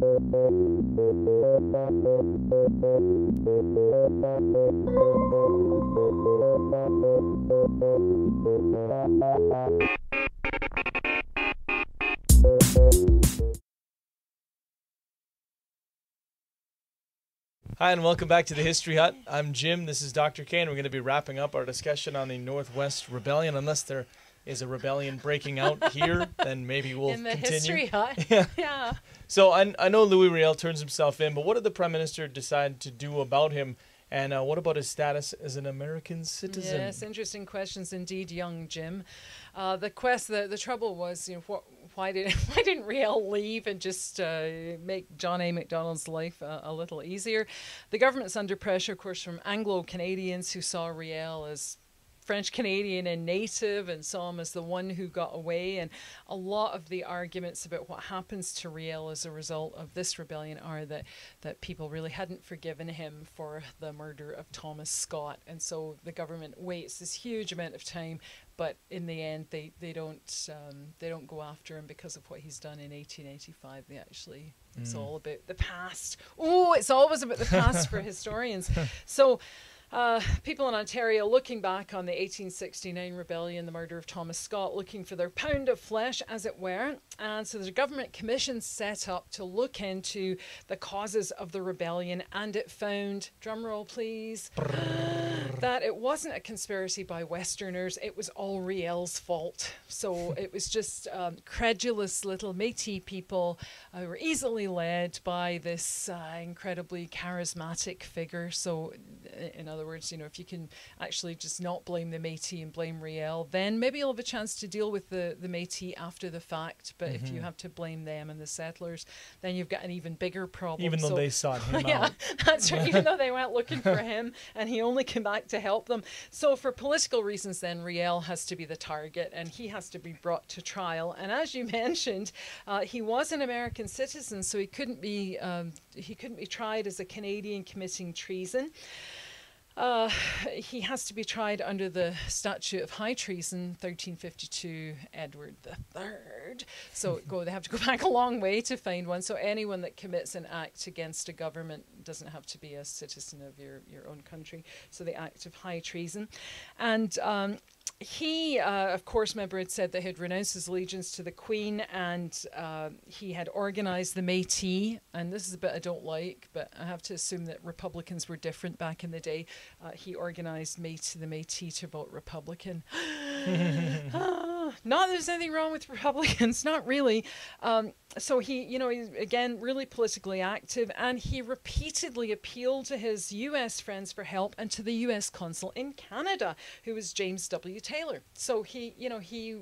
Hi, and welcome back to the History Hut. I'm Jim. This is Dr. K, and we're going to be wrapping up our discussion on the Northwest Rebellion. Unless there is a rebellion breaking out here, then maybe we'll in the continue. History Hut. Yeah. So I know Louis Riel turns himself in, but what did the Prime Minister decide to do about him? And what about his status as an American citizen? Yes, interesting questions indeed, young Jim. The trouble was, why didn't Riel leave and just make John A Macdonald's life a little easier? The government's under pressure, of course, from Anglo-Canadians who saw Riel as French-Canadian and native and saw him as the one who got away. And a lot of the arguments about what happens to Riel as a result of this rebellion are that people really hadn't forgiven him for the murder of Thomas Scott. And so the government waits this huge amount of time, but in the end they don't go after him because of what he's done in 1885. They actually, it's all about the past. Oh, it's always about the past for historians. So people in Ontario looking back on the 1869 rebellion, the murder of Thomas Scott, looking for their pound of flesh, as it were. And so there's a government commission set up to look into the causes of the rebellion, and it found, drumroll please, that it wasn't a conspiracy by Westerners, it was all Riel's fault. So it was just credulous little Métis people who were easily led by this incredibly charismatic figure. So in other words, if you can actually just not blame the Métis and blame Riel, then maybe you'll have a chance to deal with the Métis after the fact. But if you have to blame them and the settlers, then you've got an even bigger problem. Even though they sought him yeah, out. That's right. Even though they went looking for him and he only came back to help them. So for political reasons, then Riel has to be the target and he has to be brought to trial. And as you mentioned, he was an American citizen, so he couldn't be tried as a Canadian committing treason. He has to be tried under the Statute of High Treason, 1352, Edward III. So they have to go back a long way to find one. So anyone that commits an act against a government doesn't have to be a citizen of your own country. So the Act of High Treason. And he, of course, remember, had said that he had renounced his allegiance to the Queen, and he had organised the Métis. And this is a bit I don't like, but I have to assume that Republicans were different back in the day. He organised the Métis to vote Republican. Not that there's anything wrong with Republicans, not really. So he's again really politically active, and he repeatedly appealed to his US friends for help and to the US consul in Canada, who was James W. Taylor. So he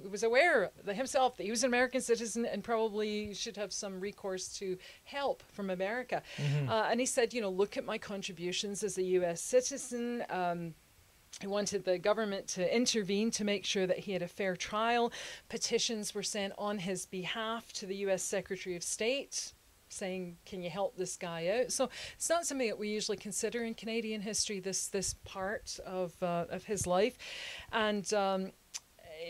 was aware himself that he was an American citizen and probably should have some recourse to help from America. And he said, look at my contributions as a US citizen. He wanted the government to intervene to make sure that he had a fair trial. Petitions were sent on his behalf to the US Secretary of State saying, can you help this guy out? So it's not something that we usually consider in Canadian history, this part of his life. And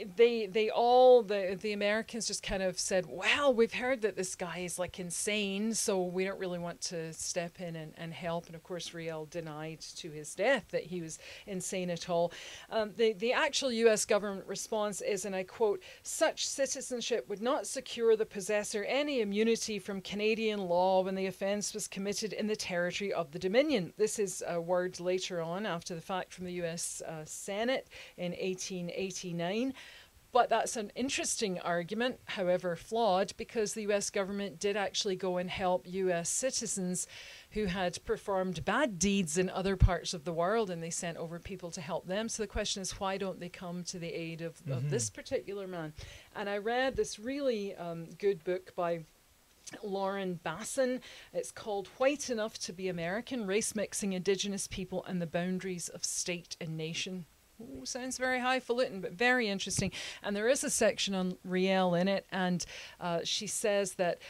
the Americans just kind of said, well, we've heard that this guy is like insane, so we don't really want to step in and help. And of course, Riel denied to his death that he was insane at all. The actual US government response is, and I quote, such citizenship would not secure the possessor any immunity from Canadian law when the offence was committed in the territory of the Dominion. This is a word later on after the fact from the US Senate in 1889. But that's an interesting argument, however flawed, because the US government did actually go and help US citizens who had performed bad deeds in other parts of the world, and they sent over people to help them. So the question is, why don't they come to the aid of this particular man? And I read this really good book by Laurent and Batoche. It's called White Enough to be American, Race Mixing Indigenous People and the Boundaries of State and Nation. Ooh, sounds very highfalutin, but very interesting. And there is a section on Riel in it, and she says that,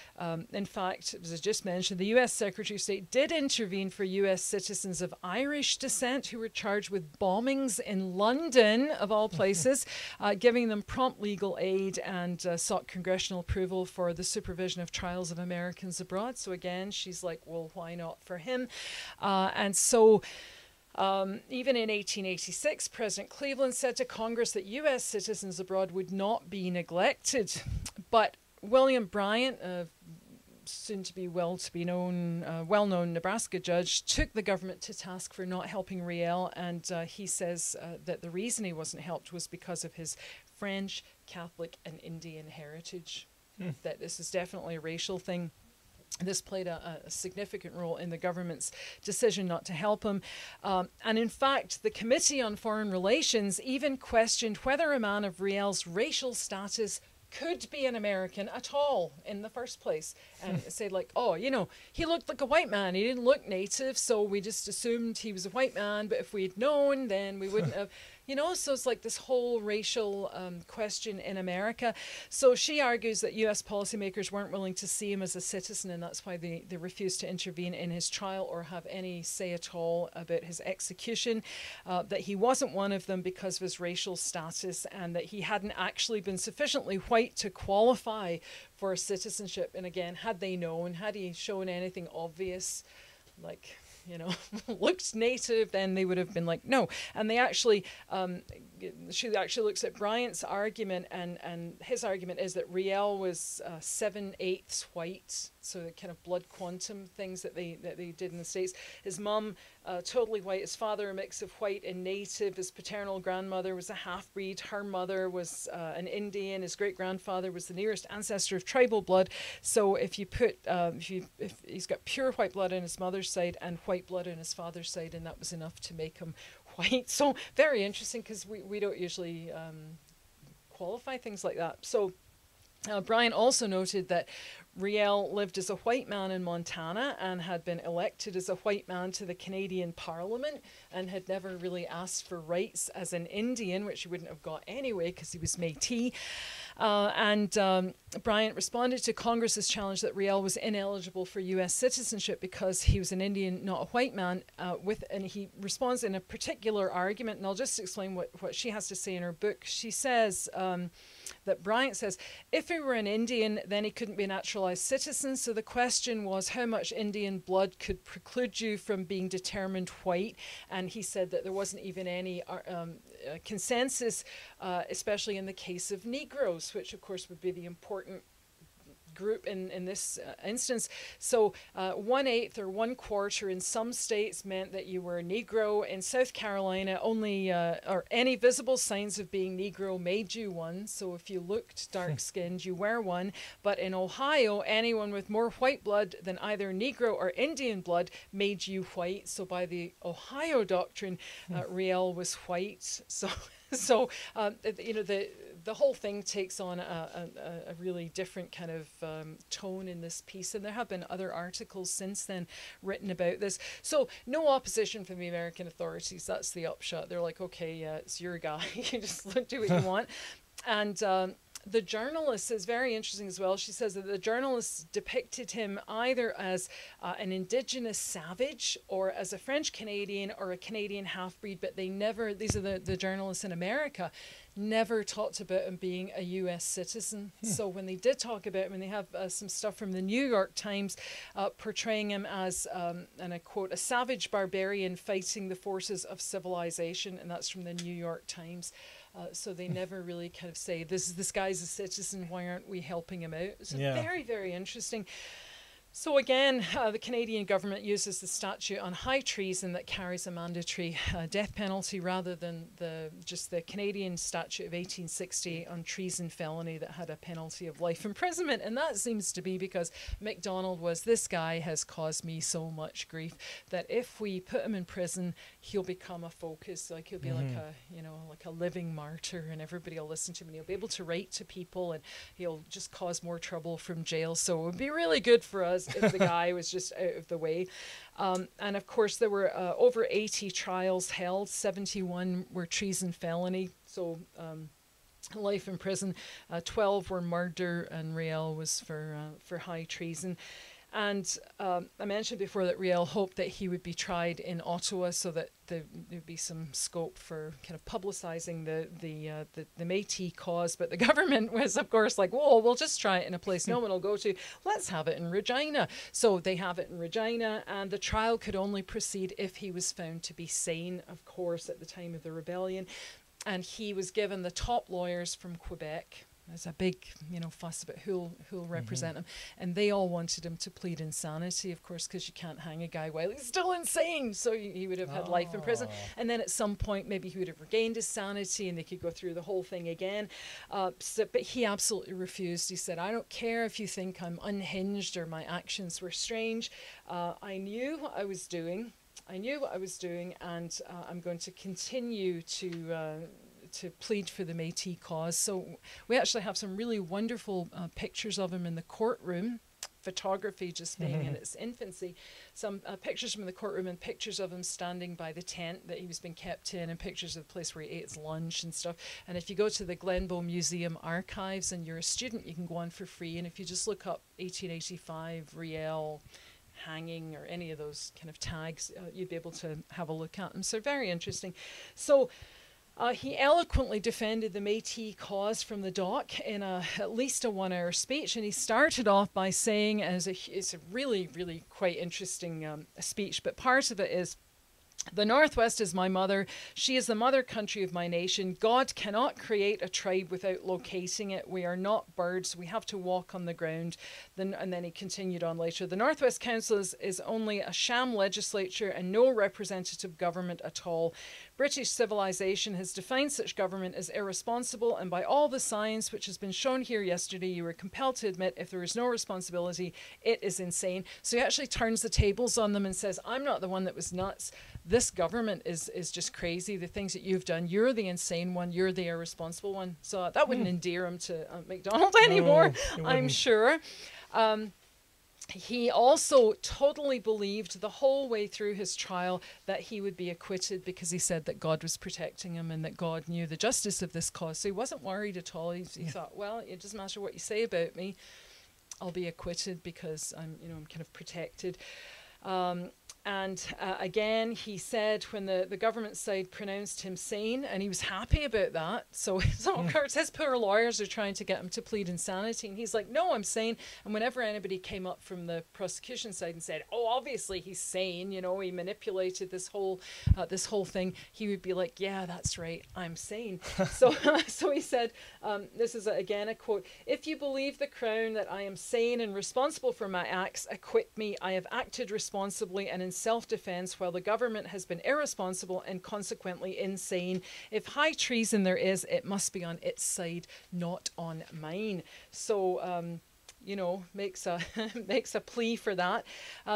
in fact, as I just mentioned, the U.S. Secretary of State did intervene for U.S. citizens of Irish descent who were charged with bombings in London, of all places, giving them prompt legal aid, and sought congressional approval for the supervision of trials of Americans abroad. So again, she's like, well, why not for him? And so even in 1886, President Cleveland said to Congress that U.S. citizens abroad would not be neglected. But William Bryant, soon to be well-known Nebraska judge, took the government to task for not helping Riel, and he says that the reason he wasn't helped was because of his French, Catholic, and Indian heritage. That this is definitely a racial thing. This played a significant role in the government's decision not to help him. And in fact, the Committee on Foreign Relations even questioned whether a man of Riel's racial status could be an American at all in the first place, and said like, oh, you know, he looked like a white man, he didn't look native, so we just assumed he was a white man, but if we'd known, then we wouldn't have, you know. So it's like this whole racial question in America. So she argues that US policymakers weren't willing to see him as a citizen, and that's why they refused to intervene in his trial or have any say at all about his execution, that he wasn't one of them because of his racial status, and that he hadn't actually been sufficiently white to qualify for citizenship. And again, had they known, had he shown anything obvious, like, you know, looked native, then they would have been like, no. And they actually, she actually looks at Bryant's argument, and his argument is that Riel was 7/8 white, so the kind of blood quantum things that they did in the States. His mum, totally white. His father, a mix of white and native. His paternal grandmother was a half-breed. Her mother was an Indian. His great-grandfather was the nearest ancestor of tribal blood. So if you put, if he's got pure white blood on his mother's side and white blood on his father's side, and that was enough to make him white. So very interesting, because we don't usually qualify things like that. So Bryant also noted that Riel lived as a white man in Montana and had been elected as a white man to the Canadian Parliament, and had never really asked for rights as an Indian, which he wouldn't have got anyway because he was Métis. Bryant responded to Congress's challenge that Riel was ineligible for U.S. citizenship because he was an Indian, not a white man, and he responds in a particular argument, and I'll just explain what she has to say in her book. She says that Bryant says, if he were an Indian, then he couldn't be a naturalized citizen, so the question was how much Indian blood could preclude you from being determined white, and he said that there wasn't even any consensus, especially in the case of Negroes, which of course would be the important group in this instance. So 1/8 or 1/4 in some states meant that you were a Negro. In South Carolina, only or any visible signs of being Negro made you one. So if you looked dark-skinned, you were one. But in Ohio, anyone with more white blood than either Negro or Indian blood made you white. So by the Ohio doctrine, Riel was white. So you know, the whole thing takes on a really different kind of tone in this piece, and there have been other articles since then written about this. So no opposition from the American authorities. That's the upshot. They're like, okay, yeah, it's your guy. You just do what you want. And the journalist is very interesting as well. She says that the journalists depicted him either as an indigenous savage or as a French Canadian or a Canadian half-breed, but they never, these are the journalists in America, never talked about him being a US citizen. So when they did talk about him, and they have some stuff from the New York Times portraying him as, and I quote, a savage barbarian fighting the forces of civilization, and that's from the New York Times. So they never really kind of say, this guy's a citizen, why aren't we helping him out? So very, very interesting. So again, the Canadian government uses the statute on high treason that carries a mandatory death penalty rather than just the Canadian statute of 1860 on treason felony that had a penalty of life imprisonment. And that seems to be because Macdonald was, this guy has caused me so much grief that if we put him in prison, he'll become a focus. Like he'll be like a, you know, like a living martyr, and everybody will listen to him, and he'll be able to write to people, and he'll just cause more trouble from jail. So it would be really good for us because if the guy was just out of the way. And of course, there were over 80 trials held. 71 were treason felony, so life in prison. 12 were murder, and Riel was for high treason. And I mentioned before that Riel hoped that he would be tried in Ottawa so that there'd be some scope for kind of publicising the Métis cause. But the government was, of course, like, whoa, we'll just try it in a place no one will go to. Let's have it in Regina. So they have it in Regina, and the trial could only proceed if he was found to be sane, of course, at the time of the rebellion. And he was given the top lawyers from Quebec. There's a big, fuss about who'll represent him. And they all wanted him to plead insanity, of course, because you can't hang a guy while he's still insane. So he would have had life in prison. And then at some point, maybe he would have regained his sanity and they could go through the whole thing again. But he absolutely refused. He said, I don't care if you think I'm unhinged or my actions were strange. I knew what I was doing. And I'm going to continue to plead for the Métis cause. So we actually have some really wonderful pictures of him in the courtroom. Photography just being in its infancy. Some pictures from the courtroom and pictures of him standing by the tent that he was being kept in, and pictures of the place where he ate his lunch and stuff. And if you go to the Glenbow Museum archives and you're a student, you can go on for free. And if you just look up 1885 Riel hanging or any of those kind of tags, you'd be able to have a look at them. So very interesting. So he eloquently defended the Métis cause from the dock in at least a 1-hour speech, and he started off by saying, it's a really, really quite interesting speech, but part of it is, the Northwest is my mother. She is the mother country of my nation. God cannot create a tribe without locating it. We are not birds. We have to walk on the ground. And then he continued on later. The Northwest Council is only a sham legislature and no representative government at all. British civilization has defined such government as irresponsible, and by all the science which has been shown here yesterday, you were compelled to admit if there is no responsibility, it is insane. So he actually turns the tables on them and says, I'm not the one that was nuts. This government is just crazy. The things that you've done, you're the insane one, you're the irresponsible one. So that wouldn't endear him to Macdonald anymore, no, I'm sure. He also totally believed the whole way through his trial that he would be acquitted, because he said that God was protecting him and that God knew the justice of this cause. So he wasn't worried at all. He thought, well, it doesn't matter what you say about me, I'll be acquitted because I'm kind of protected. And again, he said when the government side pronounced him sane, and he was happy about that. So of course, his poor lawyers are trying to get him to plead insanity. And he's like, no, I'm sane. And whenever anybody came up from the prosecution side and said, oh, obviously he's sane, he manipulated this whole thing, he would be like, yeah, that's right, I'm sane. So he said, this is again a quote, if you believe the Crown that I am sane and responsible for my acts, acquit me. I have acted responsibly and in self-defense, while the government has been irresponsible and consequently insane. If high treason there is, it must be on its side, not on mine. So makes a plea for that.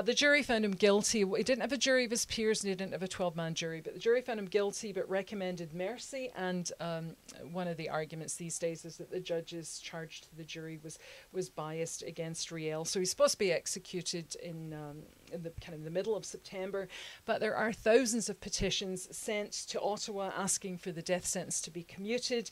The jury found him guilty. He didn't have a jury of his peers, and he didn't have a 12-man jury, but the jury found him guilty but recommended mercy. And one of the arguments these days is that the judge's charge to the jury was biased against Riel. So he's supposed to be executed in the middle of September, but there are thousands of petitions sent to Ottawa asking for the death sentence to be commuted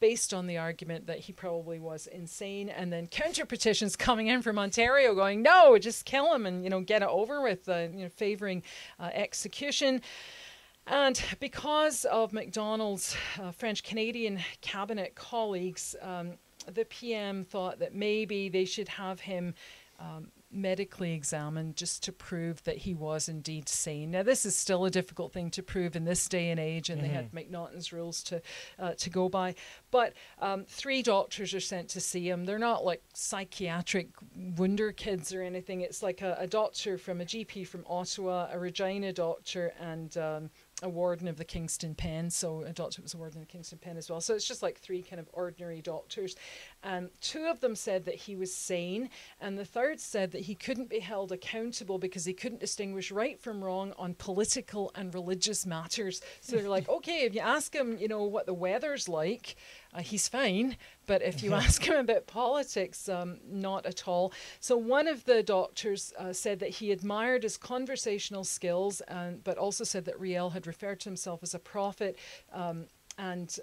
based on the argument that he probably was insane, and then counter petitions coming in from Ontario going, no, just kill him and get it over with, favouring execution. And because of Macdonald's French-Canadian cabinet colleagues, the PM thought that maybe they should have him medically examined just to prove that he was indeed sane. Now, this is still a difficult thing to prove in this day and age, and they had McNaughton's rules to go by. But 3 doctors are sent to see him. They're not like psychiatric wonder kids or anything. It's like a doctor from a GP from Ottawa, a Regina doctor, and a warden of the Kingston Pen. So a doctor was a warden of the Kingston Pen as well. So it's just like 3 kind of ordinary doctors. Two of them said that he was sane, and the third said that he couldn't be held accountable because he couldn't distinguish right from wrong on political and religious matters. So they're like, okay, if you ask him, you know, what the weather's like, he's fine. But if you ask him about politics, not at all. So one of the doctors said that he admired his conversational skills, but also said that Riel had referred to himself as a prophet, and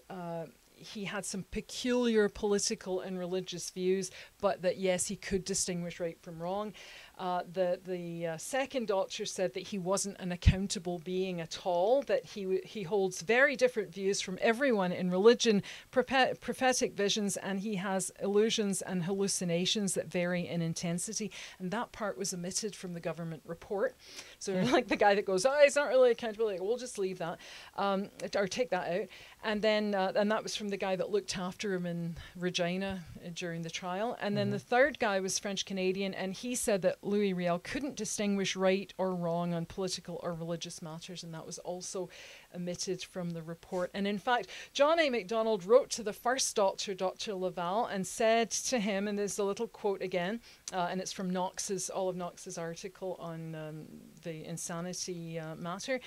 he had some peculiar political and religious views, but that yes, he could distinguish right from wrong. The second doctor said that he wasn't an accountable being at all, that he holds very different views from everyone in religion, prophetic visions, and he has illusions and hallucinations that vary in intensity. And that part was omitted from the government report. So like the guy that goes, oh, he's not really accountable, like, we'll just leave that, or take that out. And then and that was from the guy that looked after him in Regina during the trial. And then the third guy was French-Canadian, and he said that Louis Riel couldn't distinguish right or wrong on political or religious matters, and that was also omitted from the report. And in fact, John A Macdonald wrote to the first doctor, Dr. Laval, and said to him, and there's a little quote again, and it's from Olive Knox's article on the insanity matter.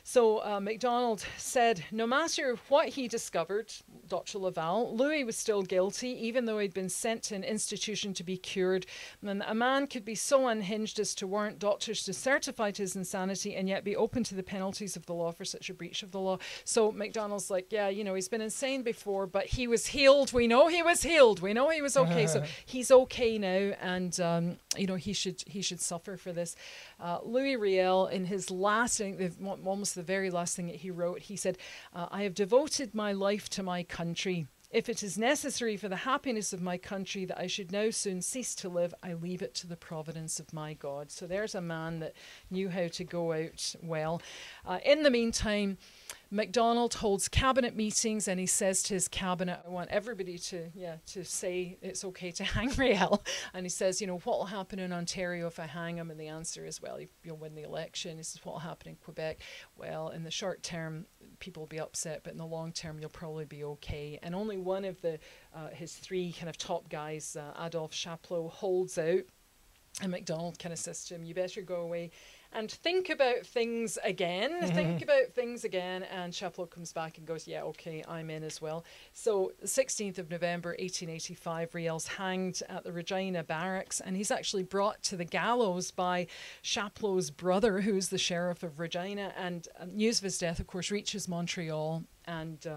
So Macdonald said, no matter what he discovered, Dr. Laval, Louis was still guilty, even though he'd been sent to an institution to be cured. And a man could be so unhinged as to warrant doctors to certify to his insanity and yet be open to the penalties of the law for such a breach of the law. So Macdonald's like, yeah, you know, he's been insane before, but he was healed. We know he was healed. We know he was okay. So he's okay now, and you know, he should suffer for this. Louis Riel, in his last, almost the very last thing that he wrote, he said, I have devoted my life to my country. If it is necessary for the happiness of my country that I should now soon cease to live, I leave it to the providence of my God. So there's a man that knew how to go out well. In the meantime, Macdonald holds cabinet meetings, and he says to his cabinet, I want everybody to say it's okay to hang Riel. And he says, you know, what will happen in Ontario if I hang him? And the answer is, well, you'll win the election. He says, what will happen in Quebec? Well, in the short term, people will be upset, but in the long term, you'll probably be okay. And only one of his three kind of top guys, Adolphe Chapleau, holds out. And Macdonald kind of says to him, you better go away and think about things again. Think about things again. And Chapleau comes back and goes, yeah, okay, I'm in as well. So the 16th of November, 1885, Riel's hanged at the Regina barracks, and he's actually brought to the gallows by Chapleau's brother, who's the sheriff of Regina. And news of his death, of course, reaches Montreal, and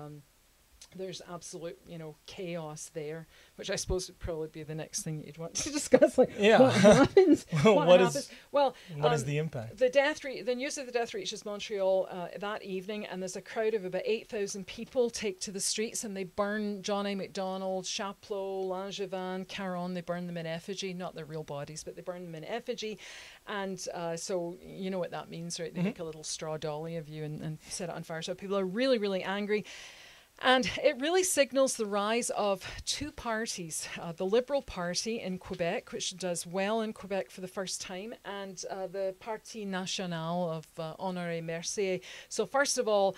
there's absolute, you know, chaos there, which I suppose would probably be the next thing you'd want to discuss. Like, what happens? What happens? Well, what is the impact? The news of the death reaches Montreal that evening, and there's a crowd of about 8,000 people take to the streets, and they burn John A Macdonald, Chapleau, Langevin, Caron. They burn them in effigy, not their real bodies, but they burn them in effigy. And so you know what that means, right? They make a little straw dolly of you and set it on fire. So people are really, really angry. And it really signals the rise of two parties, the Liberal Party in Quebec, which does well in Quebec for the first time, and the Parti National of Honoré Mercier. So first of all,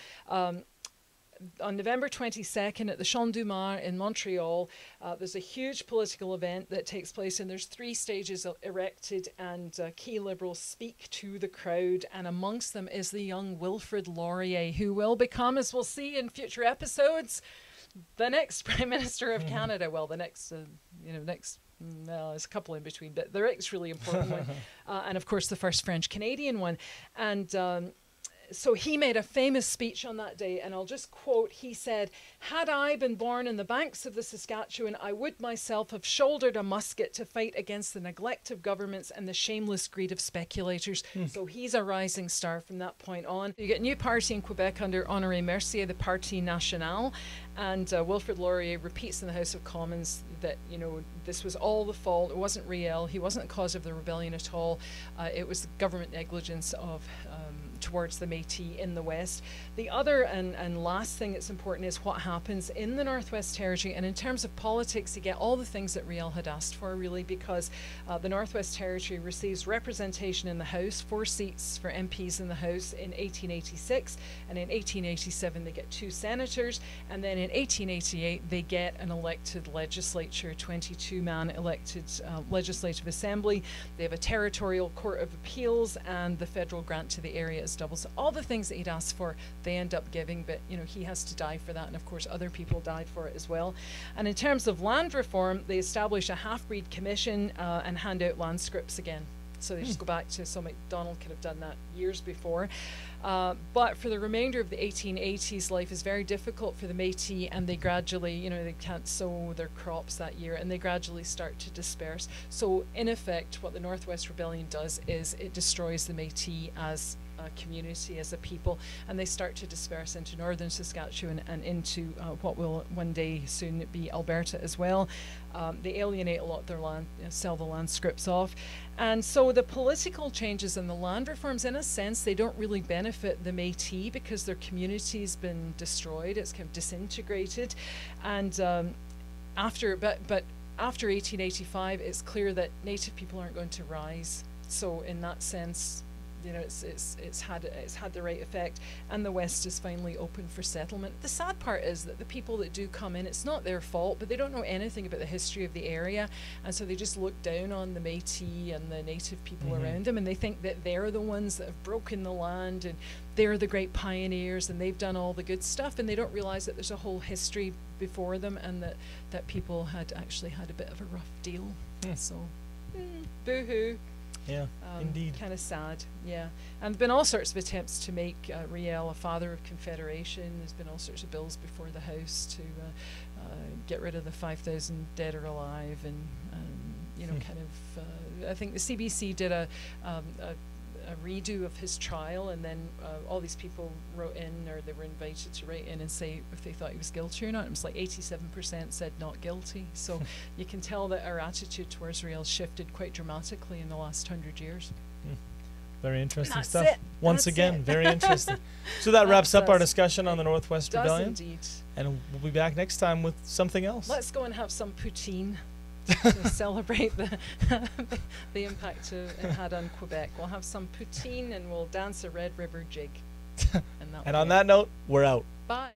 on November 22nd at the Champ du Mars in Montreal, there's a huge political event that takes place, and there's 3 stages erected, and key Liberals speak to the crowd, and amongst them is the young Wilfrid Laurier, who will become, as we'll see in future episodes, the next Prime Minister of Canada. Well, the next, well, there's a couple in between, but the next really important one, and of course the first French-Canadian one. And so he made a famous speech on that day, and I'll just quote, he said, had I been born in the banks of the Saskatchewan, I would myself have shouldered a musket to fight against the neglect of governments and the shameless greed of speculators. So he's a rising star from that point on. You get a new party in Quebec under Honoré Mercier, the Parti National, and Wilfrid Laurier repeats in the House of Commons that, you know, this was all the fault. It wasn't Riel. He wasn't the cause of the rebellion at all. It was the government negligence of towards the Métis in the West. The other and last thing that's important is what happens in the Northwest Territory. And in terms of politics, you get all the things that Riel had asked for, really, because the Northwest Territory receives representation in the House, 4 seats for MPs in the House in 1886, and in 1887 they get 2 senators, and then in 1888 they get an elected legislature, 22-man elected legislative assembly. They have a territorial court of appeals, and the federal grant to the area is double. So all the things that he'd asked for, they end up giving, but you know, he has to die for that, and of course other people died for it as well. And in terms of land reform, they establish a half-breed commission and hand out land scrips again. So they just go back to, so Macdonald could have done that years before. But for the remainder of the 1880s, life is very difficult for the Métis, and they gradually, you know, they can't sow their crops that year, and they gradually start to disperse. So in effect, what the Northwest Rebellion does is it destroys the Métis as a community, as a people, and they start to disperse into northern Saskatchewan and into what will one day soon be Alberta as well. They alienate a lot of their land, sell the land scrips off. And so the political changes and the land reforms, in a sense, they don't really benefit the Métis because their community's been destroyed. It's kind of disintegrated. And after 1885, it's clear that Native people aren't going to rise. So in that sense, you know, it's had the right effect, and the West is finally open for settlement. The sad part is that the people that do come in, it's not their fault, but they don't know anything about the history of the area, and so they just look down on the Métis and the Native people around them, and they think that they're the ones that have broken the land, and they're the great pioneers, and they've done all the good stuff, and they don't realize that there's a whole history before them, and that people had actually had a bit of a rough deal. So, boo-hoo. Yeah, indeed. Kind of sad, yeah. And there've been all sorts of attempts to make Riel a father of Confederation. There's been all sorts of bills before the House to get rid of the 5,000 dead or alive, and you know, kind of. I think the CBC did a redo of his trial, and then all these people wrote in, or they were invited to write in and say if they thought he was guilty or not. It was like 87% said not guilty. So you can tell that our attitude towards Riel shifted quite dramatically in the last 100 years. Very interesting That's stuff. it. Once That's again, it. very interesting. So that wraps up our discussion on the Northwest Does Rebellion. indeed. And we'll be back next time with something else. Let's go and have some poutine to celebrate the impact it had on Quebec. We'll have some poutine and we'll dance a Red River jig. And on that note, we're out. Bye.